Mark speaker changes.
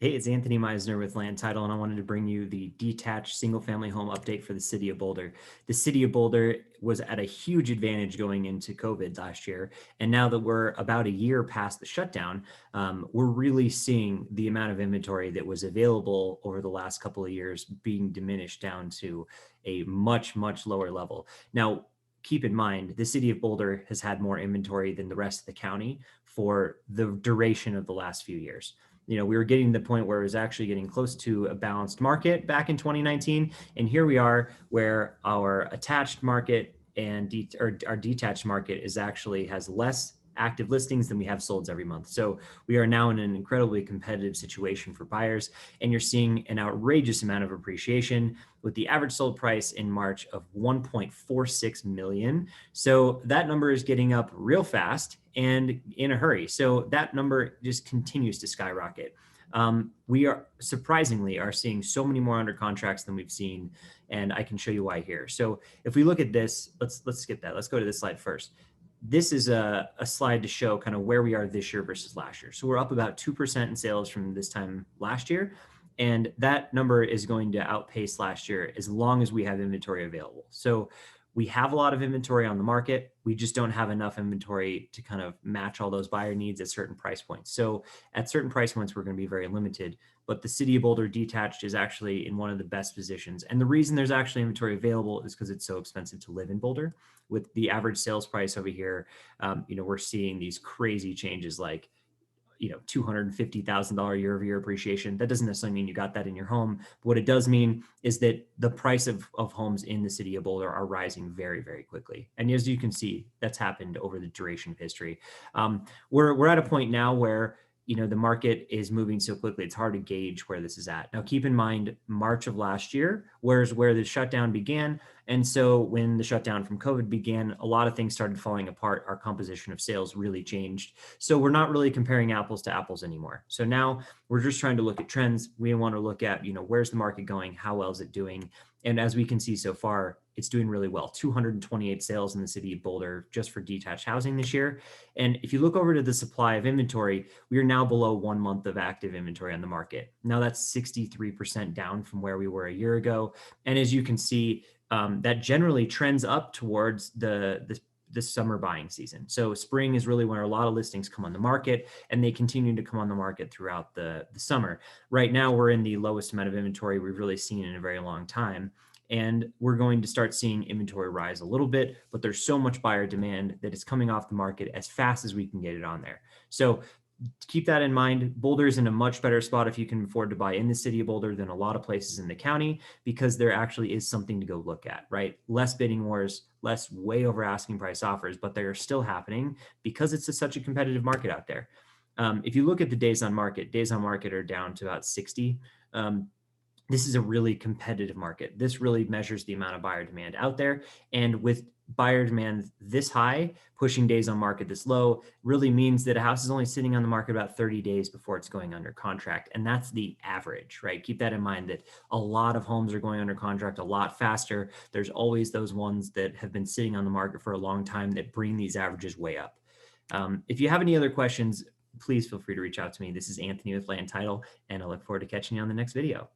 Speaker 1: Hey, it's Anthony Meisner with Land Title, and I wanted to bring you the detached single-family home update for the city of Boulder. The city of Boulder was at a huge advantage going into COVID last year, and now that we're about a year past the shutdown, we're really seeing the amount of inventory that was available over the last couple of years being diminished down to a much, much lower level. Now, keep in mind, the city of Boulder has had more inventory than the rest of the county for the duration of the last few years. We were getting to the point where it was actually getting close to a balanced market back in 2019. And here we are where our attached market and our detached market is actually has less active listings than we have solds every month. So we are now in an incredibly competitive situation for buyers, and you're seeing an outrageous amount of appreciation with the average sold price in March of 1.46 million. So that number is getting up real fast and in a hurry. So that number just continues to skyrocket. We are surprisingly are seeing so many more under contracts than we've seen, and I can show you why here. So if we look at this, let's skip that. Let's go to this slide first. This is a slide to show kind of where we are this year versus last year. So we're up about 2% in sales from this time last year. And that number is going to outpace last year as long as we have inventory available. So we have a lot of inventory on the market. We just don't have enough inventory to kind of match all those buyer needs at certain price points. So at certain price points, we're going to be very limited. But the city of Boulder Detached is actually in one of the best positions. And the reason there's actually inventory available is because it's so expensive to live in Boulder. With the average sales price over here, we're seeing these crazy changes like $250,000 year-over-year appreciation. That doesn't necessarily mean you got that in your home. But what it does mean is that the price of homes in the city of Boulder are rising very, very quickly. And as you can see, that's happened over the duration of history. We're at a point now where the market is moving so quickly, it's hard to gauge where this is at. Now, keep in mind, March of last year, where the shutdown began. And so when the shutdown from COVID began, a lot of things started falling apart. Our composition of sales really changed. So we're not really comparing apples to apples anymore. So now we're just trying to look at trends. We want to look at, where's the market going? How well is it doing? And as we can see so far, it's doing really well. 228 sales in the city of Boulder just for detached housing this year. And if you look over to the supply of inventory, we are now below 1 month of active inventory on the market. Now that's 63% down from where we were a year ago. And as you can see, that generally trends up towards the summer buying season. So spring is really when a lot of listings come on the market, and they continue to come on the market throughout the summer. Right now, we're in the lowest amount of inventory we've really seen in a very long time. And we're going to start seeing inventory rise a little bit, but there's so much buyer demand that it's coming off the market as fast as we can get it on there. So keep that in mind. Boulder is in a much better spot if you can afford to buy in the city of Boulder than a lot of places in the county, because there actually is something to go look at, right? Less bidding wars, less way over asking price offers, but they are still happening because it's such a competitive market out there. If you look at the days on market are down to about 60. This is a really competitive market. This really measures the amount of buyer demand out there. And with buyer demand this high, pushing days on market this low really means that a house is only sitting on the market about 30 days before it's going under contract. And that's the average, right? Keep that in mind, that a lot of homes are going under contract a lot faster. There's always those ones that have been sitting on the market for a long time that bring these averages way up. If you have any other questions, please feel free to reach out to me. This is Anthony with Land Title, and I look forward to catching you on the next video.